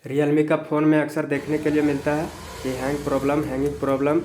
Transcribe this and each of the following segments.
Realme का phone में अक्सर देखने के लिए मिलता है कि हैंगिंग प्रॉब्लम।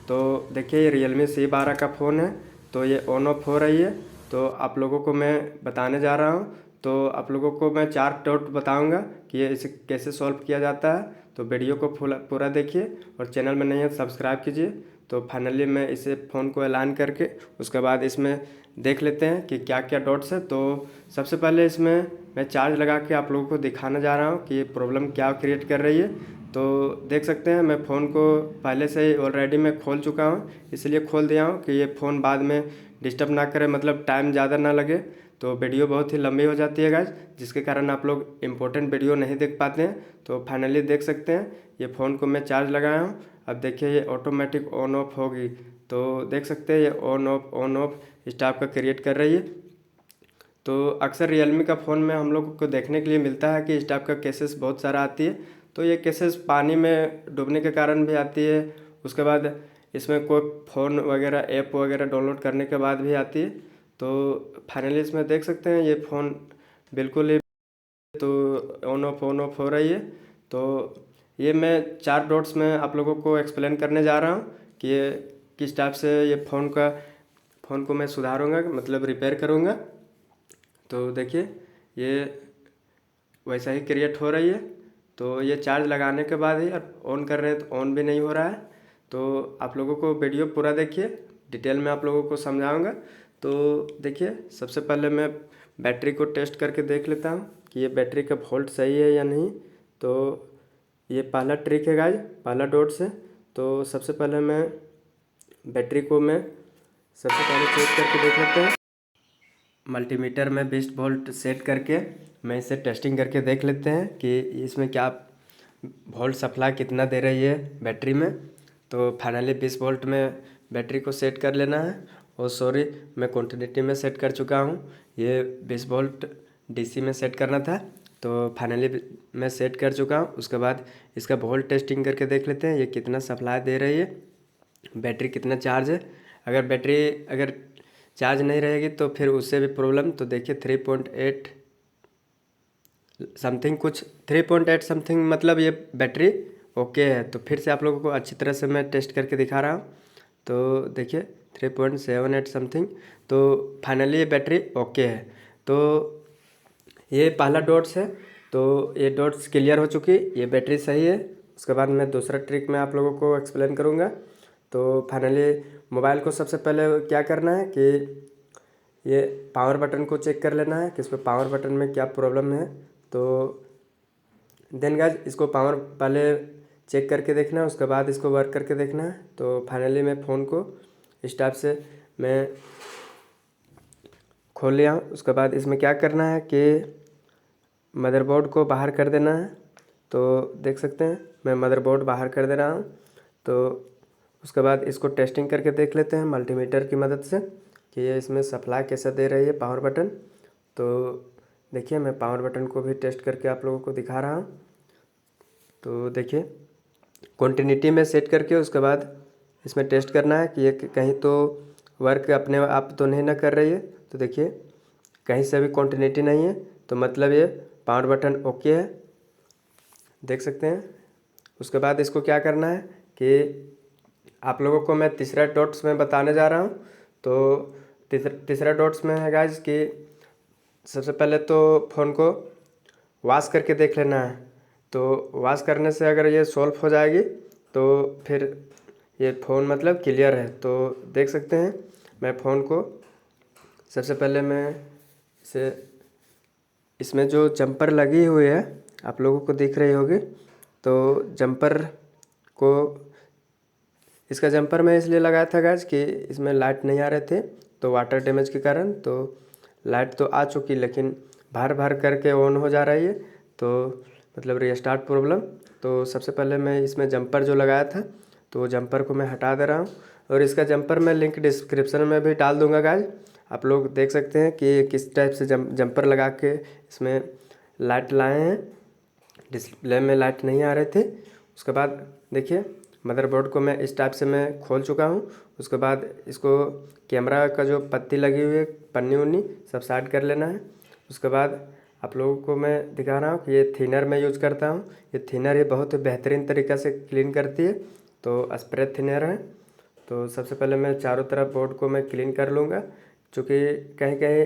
तो देखिए ये रियलमी C12 का फ़ोन है, तो ये ऑन ऑफ हो रही है। तो आप लोगों को मैं बताने जा रहा हूँ। तो आप लोगों को मैं 4 डॉट बताऊँगा कि ये इसे कैसे सॉल्व किया जाता है। तो वीडियो को पूरा देखिए और चैनल में नहीं है सब्सक्राइब कीजिए। तो फाइनली मैं इसे फ़ोन को ऐलान करके उसके बाद इसमें देख लेते हैं कि क्या क्या डॉट्स है। तो सबसे पहले इसमें मैं चार्ज लगा के आप लोगों को दिखाने जा रहा हूँ कि ये प्रॉब्लम क्या क्रिएट कर रही है। तो देख सकते हैं मैं फ़ोन को पहले से ही ऑलरेडी मैं खोल चुका हूँ, इसलिए खोल दिया हूँ कि ये फ़ोन बाद में डिस्टर्ब ना करे, मतलब टाइम ज़्यादा ना लगे। तो वीडियो बहुत ही लंबी हो जाती है गाइस, जिसके कारण आप लोग इम्पोर्टेंट वीडियो नहीं देख पाते हैं। तो फाइनली देख सकते हैं ये फ़ोन को मैं चार्ज लगाया हूँ। अब देखिए ये ऑटोमेटिक ऑन ऑफ होगी। तो देख सकते हैं ये ऑन ऑफ इस टाइप का क्रिएट कर रही है। तो अक्सर रियलमी का फ़ोन में हम लोग को देखने के लिए मिलता है कि इस टाइप का केसेस बहुत सारा आती है। तो ये केसेस पानी में डूबने के कारण भी आती है, उसके बाद इसमें कोई फ़ोन वगैरह ऐप वगैरह डाउनलोड करने के बाद भी आती है। तो फाइनली इसमें देख सकते हैं ये फ़ोन बिल्कुल ही तो ऑन ऑफ हो रही है। तो ये मैं 4 डॉट्स में आप लोगों को एक्सप्लेन करने जा रहा हूँ कि ये किस टाइप से ये फ़ोन को मैं सुधारूँगा, मतलब रिपेयर करूँगा। तो देखिए ये वैसा ही क्रिएट हो रही है। तो ये चार्ज लगाने के बाद ही ऑन कर रहे हैं तो ऑन भी नहीं हो रहा है। तो आप लोगों को वीडियो पूरा देखिए, डिटेल में आप लोगों को समझाऊंगा। तो देखिए सबसे पहले मैं बैटरी को टेस्ट करके देख लेता हूँ कि ये बैटरी का वोल्ट सही है या नहीं। तो ये पहला ट्रिक है गाइज, पहला डॉट से। तो सबसे पहले मैं बैटरी को मैं सबसे पहले चेक करके देख लेते हैं। मल्टीमीटर में 20 वोल्ट सेट करके मैं इसे टेस्टिंग करके देख लेते हैं कि इसमें क्या वोल्ट सप्लाई कितना दे रही है बैटरी में। तो फाइनली 20 वोल्ट में बैटरी को सेट कर लेना है। और सॉरी, मैं क्वांटिटी में सेट कर चुका हूँ, ये 20 वोल्ट डीसी में सेट करना था। तो फाइनली मैं सेट कर चुका हूँ। उसके बाद इसका वोल्ट टेस्टिंग करके देख लेते हैं ये कितना सप्लाई दे रही है, बैटरी कितना चार्ज है। अगर चार्ज नहीं रहेगी तो फिर उससे भी प्रॉब्लम। तो देखिए 3.8 समथिंग, कुछ 3.8 समथिंग, मतलब ये बैटरी ओके है। तो फिर से आप लोगों को अच्छी तरह से मैं टेस्ट करके दिखा रहा हूँ। तो देखिए 3.78 समथिंग। तो फाइनली ये बैटरी ओके है। तो ये पहला डॉट्स है। तो ये डॉट्स क्लियर हो चुकी, ये बैटरी सही है। उसके बाद मैं दूसरा ट्रिक में आप लोगों को एक्सप्लेन करूँगा। तो फाइनली मोबाइल को सबसे पहले क्या करना है कि ये पावर बटन को चेक कर लेना है कि इस पर पावर बटन में क्या प्रॉब्लम है। तो देन गाइज इसको पावर पहले चेक करके देखना है, उसके बाद इसको वर्क करके देखना है। तो फाइनली मैं फ़ोन को इस टाइप से मैं खोल लिया हूँ। उसके बाद इसमें क्या करना है कि मदरबोर्ड को बाहर कर देना है। तो देख सकते हैं मैं मदरबोर्ड बाहर कर दे रहा हूँ। तो उसके बाद इसको टेस्टिंग करके देख लेते हैं मल्टीमीटर की मदद से कि ये इसमें सप्लाई कैसा दे रही है पावर बटन। तो देखिए मैं पावर बटन को भी टेस्ट करके आप लोगों को दिखा रहा हूँ। तो देखिए कॉन्टिन्यूटी में सेट करके उसके बाद इसमें टेस्ट करना है कि ये कहीं तो वर्क अपने आप तो नहीं ना कर रही है। तो देखिए कहीं से भी कॉन्टिन्यूटी नहीं है, तो मतलब ये पावर बटन ओके है, देख सकते हैं। उसके बाद इसको क्या करना है कि आप लोगों को मैं तीसरा डॉट्स में बताने जा रहा हूँ। तो तीसरा डॉट्स में है गाइज कि सबसे पहले तो फ़ोन को वॉश करके देख लेना है। तो वॉश करने से अगर ये सॉल्व हो जाएगी तो फिर ये फ़ोन मतलब क्लियर है। तो देख सकते हैं मैं फ़ोन को सबसे पहले मैं इसे, इसमें जो जंपर लगी हुई है आप लोगों को दिख रही होगी। तो जंपर को, इसका जंपर मैं इसलिए लगाया था गाइज कि इसमें लाइट नहीं आ रहे थे, तो वाटर डैमेज के कारण। तो लाइट तो आ चुकी लेकिन भर भर करके ऑन हो जा रही है, तो मतलब रीस्टार्ट प्रॉब्लम। तो सबसे पहले मैं इसमें जंपर जो लगाया था तो जंपर को मैं हटा दे रहा हूँ। और इसका जंपर मैं लिंक डिस्क्रिप्शन में भी डाल दूँगा गाइज, आप लोग देख सकते हैं कि किस टाइप से जंपर लगा के इसमें लाइट लाए हैं। डिस्प्ले में लाइट नहीं आ रहे थे। उसके बाद देखिए मदरबोर्ड को मैं इस टाइप से मैं खोल चुका हूँ। उसके बाद इसको कैमरा का जो पत्ती लगी हुई है, पन्नी उन्नी सब साइड कर लेना है। उसके बाद आप लोगों को मैं दिखा रहा हूँ कि ये थिनर मैं यूज़ करता हूँ। ये थिनर ये बहुत ही बेहतरीन तरीक़ा से क्लीन करती है। तो स्प्रे थिनर है। तो सबसे पहले मैं चारों तरफ बोर्ड को मैं क्लीन कर लूँगा, चूँकि कहीं कहीं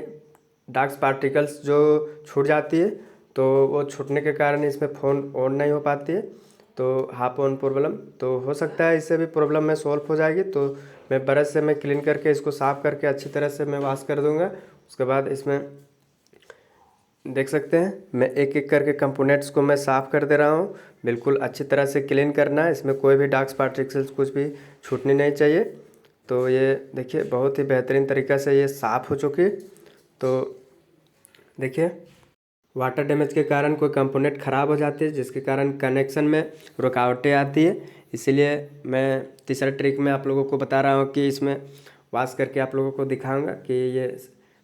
डार्क पार्टिकल्स जो छूट जाती है तो वो छूटने के कारण इसमें फ़ोन ऑन नहीं हो पाती है, तो हाफ ऑन प्रॉब्लम तो हो सकता है। इससे भी प्रॉब्लम में सॉल्व हो जाएगी। तो मैं ब्रश से मैं क्लीन करके इसको साफ़ करके अच्छी तरह से मैं वॉश कर दूँगा। उसके बाद इसमें देख सकते हैं मैं एक एक करके कंपोनेंट्स को मैं साफ़ कर दे रहा हूँ। बिल्कुल अच्छी तरह से क्लीन करना है, इसमें कोई भी डार्क पार्टिकल्स कुछ भी छूटनी नहीं चाहिए। तो ये देखिए बहुत ही बेहतरीन तरीक़ा से ये साफ़ हो चुकी है। तो देखिए वाटर डैमेज के कारण कोई कंपोनेंट ख़राब हो जाती है, जिसके कारण कनेक्शन में रुकावटें आती है। इसीलिए मैं तीसरा ट्रिक में आप लोगों को बता रहा हूँ कि इसमें वॉश करके आप लोगों को दिखाऊंगा कि ये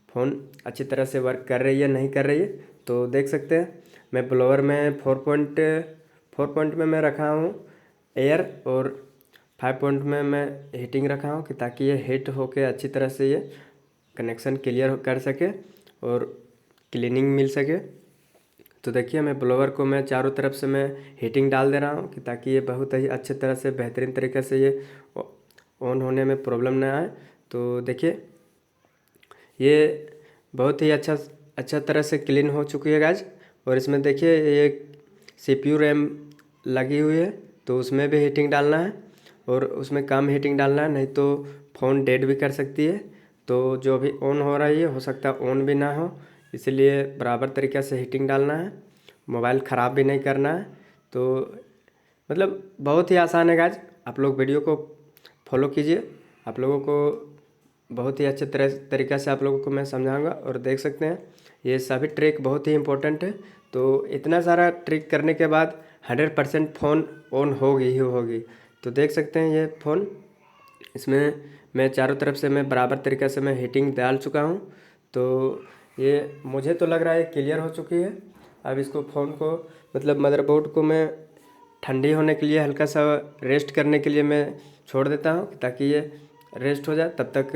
फ़ोन अच्छी तरह से वर्क कर रही है नहीं कर रही है। तो देख सकते हैं मैं ब्लोअर में 4 पॉइंट में मैं रखा हूँ एयर, और 5 पॉइंट में मैं हीटिंग रखा हूँ कि ताकि ये हीट होके अच्छी तरह से ये कनेक्शन क्लियर कर सके और क्लीनिंग मिल सके। तो देखिए मैं ब्लोअर को मैं चारों तरफ से मैं हीटिंग डाल दे रहा हूँ कि ताकि ये बहुत ही अच्छे तरह से बेहतरीन तरीके से ये ऑन होने में प्रॉब्लम ना आए। तो देखिए ये बहुत ही अच्छा तरह से क्लीन हो चुकी है गाइस। और इसमें देखिए ये CPU रैम लगी हुई है, तो उसमें भी हीटिंग डालना है और उसमें कम हीटिंग डालना है, नहीं तो फ़ोन डेड भी कर सकती है। तो जो भी ऑन हो रही है हो सकता है ऑन भी ना हो, इसलिए बराबर तरीक़े से हीटिंग डालना है, मोबाइल ख़राब भी नहीं करना है। तो मतलब बहुत ही आसान है गाइस, आप लोग वीडियो को फॉलो कीजिए। आप लोगों को बहुत ही अच्छे तरीक़ा से आप लोगों को मैं समझाऊंगा। और देख सकते हैं ये सभी ट्रिक बहुत ही इम्पोर्टेंट है। तो इतना सारा ट्रिक करने के बाद 100% फ़ोन ऑन होगी ही होगी। तो देख सकते हैं ये फ़ोन, इसमें मैं चारों तरफ से मैं बराबर तरीक़े से मैं हीटिंग डाल चुका हूँ। तो ये मुझे तो लग रहा है क्लियर हो चुकी है। अब इसको फ़ोन को मतलब मदरबोर्ड को मैं ठंडी होने के लिए हल्का सा रेस्ट करने के लिए मैं छोड़ देता हूँ, ताकि ये रेस्ट हो जाए। तब तक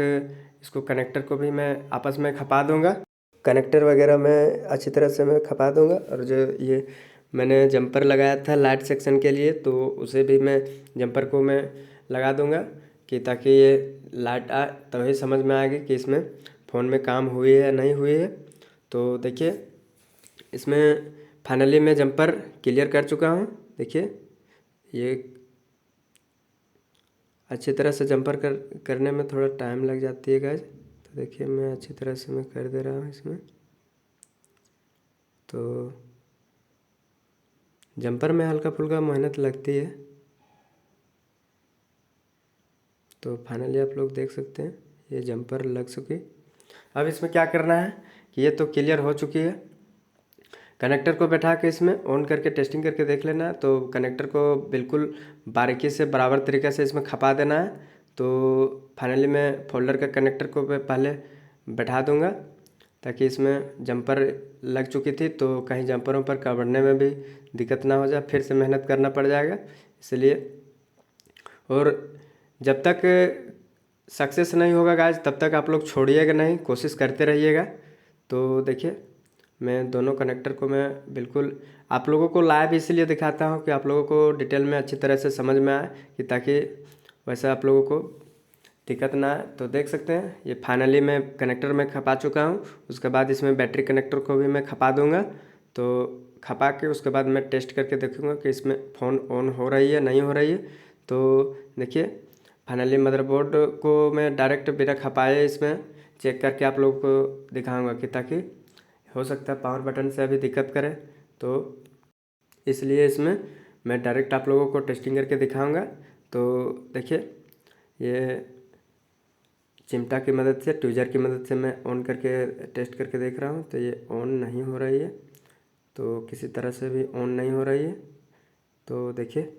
इसको कनेक्टर को भी मैं आपस में खपा दूँगा, कनेक्टर वगैरह मैं अच्छी तरह से मैं खपा दूँगा। और जो ये मैंने जंपर लगाया था लाइट सेक्शन के लिए, तो उसे भी मैं जंपर को मैं लगा दूँगा कि ताकि ये लाइट आए तभी समझ में आएगी कि इसमें फ़ोन में काम हुई है या नहीं हुई है। तो देखिए इसमें फाइनली मैं जंपर क्लियर कर चुका हूँ। देखिए ये अच्छी तरह से जंपर करने में थोड़ा टाइम लग जाती है गाइस। तो देखिए मैं अच्छी तरह से मैं कर दे रहा हूँ इसमें। तो जंपर में हल्का फुल्का मेहनत लगती है। तो फाइनली आप लोग देख सकते हैं ये जंपर लग चुकी। अब इसमें क्या करना है कि ये तो क्लियर हो चुकी है, कनेक्टर को बैठा के इसमें ऑन करके टेस्टिंग करके देख लेना है। तो कनेक्टर को बिल्कुल बारीकी से बराबर तरीके से इसमें खपा देना है। तो फाइनली मैं फोल्डर का कनेक्टर को पहले बैठा दूंगा, ताकि इसमें जंपर लग चुकी थी तो कहीं जंपरों पर कवरने में भी दिक्कत ना हो जाए, फिर से मेहनत करना पड़ जाएगा इसलिए। और जब तक सक्सेस नहीं होगा गाइस तब तक आप लोग छोड़िएगा नहीं, कोशिश करते रहिएगा। तो देखिए मैं दोनों कनेक्टर को मैं बिल्कुल आप लोगों को लाइव इसलिए दिखाता हूँ कि आप लोगों को डिटेल में अच्छी तरह से समझ में आए, कि ताकि वैसे आप लोगों को दिक्कत ना आए। तो देख सकते हैं ये फाइनली मैं कनेक्टर में खपा चुका हूँ। उसके बाद इसमें बैटरी कनेक्टर को भी मैं खपा दूँगा। तो खपा के उसके बाद मैं टेस्ट करके देखूँगा कि इसमें फ़ोन ऑन हो रही है नहीं हो रही है। तो देखिए फाइनली मदरबोर्ड को मैं डायरेक्ट बिना खपाए इसमें चेक करके आप लोगों को दिखाऊँगा, कि ताकि हो सकता है पावर बटन से अभी दिक्कत करे, तो इसलिए इसमें मैं डायरेक्ट आप लोगों को टेस्टिंग करके दिखाऊंगा। तो देखिए ये चिमटा की मदद से ट्विज़र की मदद से मैं ऑन करके टेस्ट करके देख रहा हूँ। तो ये ऑन नहीं हो रही है, तो किसी तरह से भी ऑन नहीं हो रही है। तो देखिए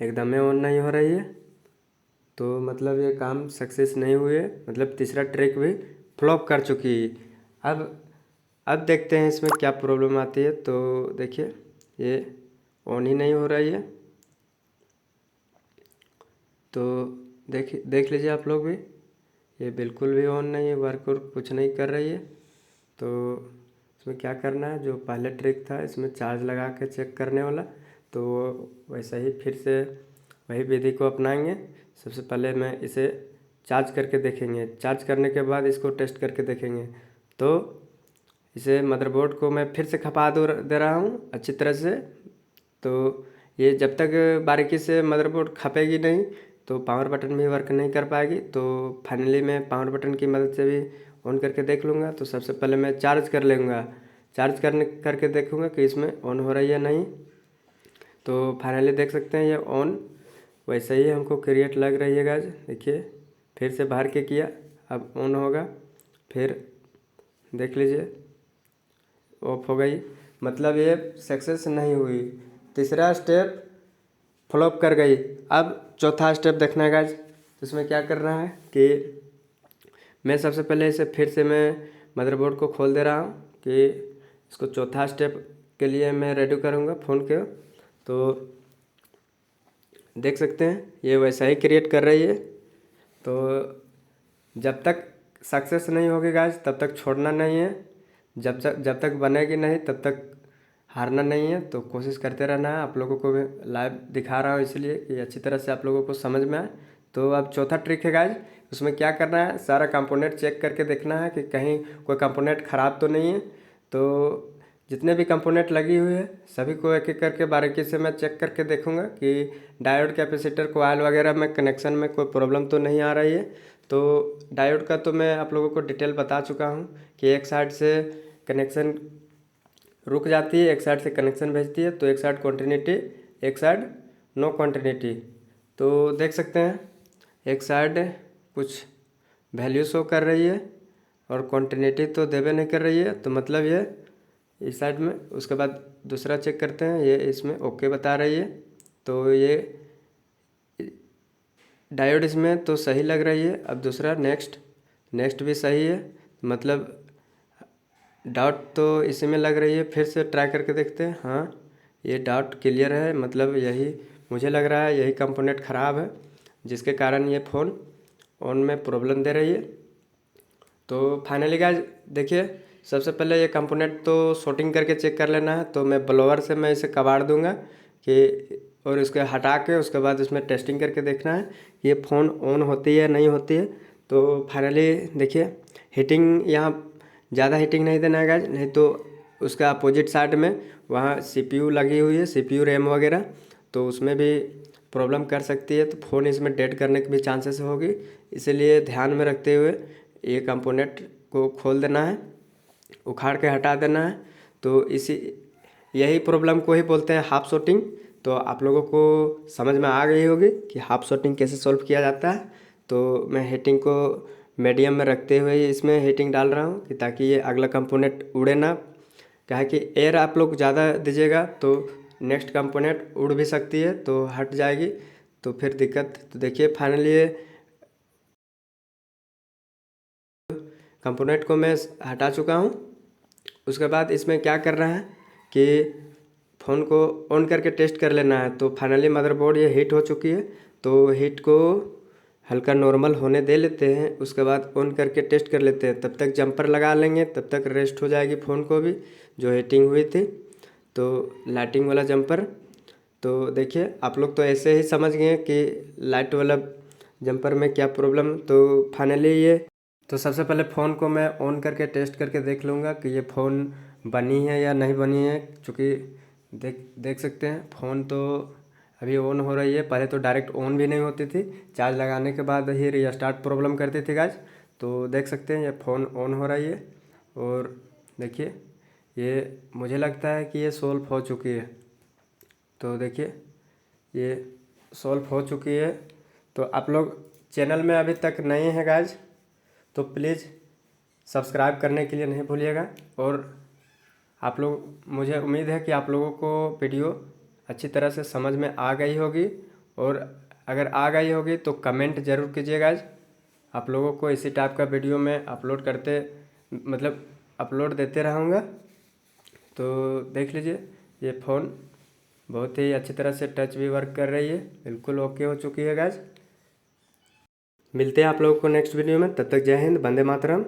एकदम ही ऑन नहीं हो रही है, तो मतलब ये काम सक्सेस नहीं हुए, मतलब तीसरा ट्रिक भी फ्लॉप कर चुकी है। अब देखते हैं इसमें क्या प्रॉब्लम आती है। तो देखिए ये ऑन ही नहीं हो रही है। तो देख लीजिए आप लोग भी, ये बिल्कुल भी ऑन नहीं है, वर्क और कुछ नहीं कर रही है। तो इसमें क्या करना है, जो पहले ट्रिक था इसमें चार्ज लगा के चेक करने वाला, तो वैसा ही फिर से वही विधि को अपनाएंगे। सबसे पहले मैं इसे चार्ज करके देखेंगे, चार्ज करने के बाद इसको टेस्ट करके देखेंगे। तो इसे मदरबोर्ड को मैं फिर से खपा दे रहा हूँ अच्छी तरह से। तो ये जब तक बारीकी से मदरबोर्ड खपेगी नहीं तो पावर बटन भी वर्क नहीं कर पाएगी। तो फाइनली मैं पावर बटन की मदद से भी ऑन करके देख लूँगा। तो सबसे पहले मैं चार्ज कर लूँगा, चार्ज करके देखूँगा कि इसमें ऑन हो रही है नहीं। तो फाइनली देख सकते हैं ये ऑन वैसे ही हमको क्रिएट लग रही है गाइस। देखिए फिर से बाहर के किया, अब ऑन होगा, फिर देख लीजिए ऑफ हो गई, मतलब ये सक्सेस नहीं हुई। तीसरा स्टेप फ्लॉप कर गई। अब चौथा स्टेप देखना है गाइस। तो इसमें क्या करना है कि मैं सबसे पहले इसे फिर से मैं मदरबोर्ड को खोल दे रहा हूँ कि इसको चौथा स्टेप के लिए मैं रेडी करूँगा फ़ोन के। तो देख सकते हैं ये वैसा ही क्रिएट कर रही है। तो जब तक सक्सेस नहीं होगी गाइस तब तक छोड़ना नहीं है, जब तक बनेगी नहीं तब तक हारना नहीं है। तो कोशिश करते रहना है। आप लोगों को भी लाइव दिखा रहा हूँ इसलिए कि अच्छी तरह से आप लोगों को समझ में आए। तो अब चौथा ट्रिक है गाइस, उसमें क्या करना है, सारा कंपोनेंट चेक करके देखना है कि कहीं कोई कंपोनेंट ख़राब तो नहीं है। तो जितने भी कंपोनेंट लगी हुई है सभी को एक एक करके बारीकी से मैं चेक करके देखूंगा कि डायोड, कैपेसिटर, कोयल वगैरह में कनेक्शन में कोई प्रॉब्लम तो नहीं आ रही है। तो डायोड का तो मैं आप लोगों को डिटेल बता चुका हूँ कि एक साइड से कनेक्शन रुक जाती है, एक साइड से कनेक्शन भेजती है। तो एक साइड कॉन्टिन्यूटी, एक साइड नो कॉन्टिन्यूटी। तो देख सकते हैं एक साइड कुछ वैल्यू शो कर रही है और कॉन्टिन्यूटी तो देवे नहीं कर रही है, तो मतलब ये इस साइड में। उसके बाद दूसरा चेक करते हैं, ये इसमें ओके बता रही है। तो ये डायोड इसमें तो सही लग रही है। अब दूसरा नेक्स्ट भी सही है, मतलब डाउट तो इसी में लग रही है। फिर से ट्राई करके देखते हैं, हाँ ये डाउट क्लियर है, मतलब यही मुझे लग रहा है, यही कंपोनेंट ख़राब है जिसके कारण ये फ़ोन ऑन में प्रॉब्लम दे रही है। तो फाइनली गाइस देखिए, सबसे पहले ये कंपोनेंट तो शॉर्टिंग करके चेक कर लेना है। तो मैं ब्लोअर से मैं इसे कबाड़ दूंगा कि, और इसको हटा के उसके बाद इसमें टेस्टिंग करके देखना है कि ये फ़ोन ऑन होती है नहीं होती है। तो फाइनली देखिए हीटिंग, यहाँ ज़्यादा हीटिंग नहीं देना है गाइस, नहीं तो उसका अपोजिट साइड में वहाँ CPU लगी हुई है, CPU रैम वगैरह, तो उसमें भी प्रॉब्लम कर सकती है। तो फ़ोन इसमें डेड करने की भी चांसेस होगी। इसलिए ध्यान में रखते हुए ये कंपोनेंट को खोल देना है, उखाड़ के हटा देना है। तो यही प्रॉब्लम को ही बोलते हैं हाफ शॉर्टिंग। तो आप लोगों को समझ में आ गई होगी कि हाफ शॉर्टिंग कैसे सॉल्व किया जाता है। तो मैं हीटिंग को मीडियम में रखते हुए इसमें हीटिंग डाल रहा हूँ कि ताकि ये अगला कंपोनेंट उड़े ना। क्या है कि एयर आप लोग ज़्यादा दीजिएगा तो नेक्स्ट कंपोनेंट उड़ भी सकती है, तो हट जाएगी, तो फिर दिक्कत। तो देखिए फाइनली ये कंपोनेंट को मैं हटा चुका हूँ। उसके बाद इसमें क्या करना है कि फ़ोन को ऑन करके टेस्ट कर लेना है। तो फाइनली मदरबोर्ड ये हीट हो चुकी है, तो हीट को हल्का नॉर्मल होने दे लेते हैं। उसके बाद ऑन करके टेस्ट कर लेते हैं, तब तक जंपर लगा लेंगे, तब तक रेस्ट हो जाएगी फ़ोन को भी जो हीटिंग हुई थी। तो लाइटिंग वाला जंपर, तो देखिए आप लोग तो ऐसे ही समझ गए कि लाइट वाला जंपर में क्या प्रॉब्लम। तो फाइनली ये, तो सबसे पहले फ़ोन को मैं ऑन करके टेस्ट करके देख लूँगा कि ये फ़ोन बनी है या नहीं बनी है। चूँकि देख सकते हैं फ़ोन तो अभी ऑन हो रही है, पहले तो डायरेक्ट ऑन भी नहीं होती थी, चार्ज लगाने के बाद ही रीस्टार्ट प्रॉब्लम करती थी गाइस। तो देख सकते हैं ये फ़ोन ऑन हो रही है और देखिए ये मुझे लगता है कि ये सॉल्व हो चुकी है। तो देखिए ये सॉल्व हो चुकी है। तो आप लोग चैनल में अभी तक नए हैं गाइस तो प्लीज़ सब्सक्राइब करने के लिए नहीं भूलिएगा। और आप लोग, मुझे उम्मीद है कि आप लोगों को वीडियो अच्छी तरह से समझ में आ गई होगी, और अगर आ गई होगी तो कमेंट ज़रूर कीजिएगा। आप लोगों को इसी टाइप का वीडियो मैं अपलोड देते रहूँगा। तो देख लीजिए ये फ़ोन बहुत ही अच्छी तरह से टच भी वर्क कर रही है, बिल्कुल ओके हो चुकी है गाइस। मिलते हैं आप लोगों को नेक्स्ट वीडियो में, तब तक जय हिंद, वंदे मातरम।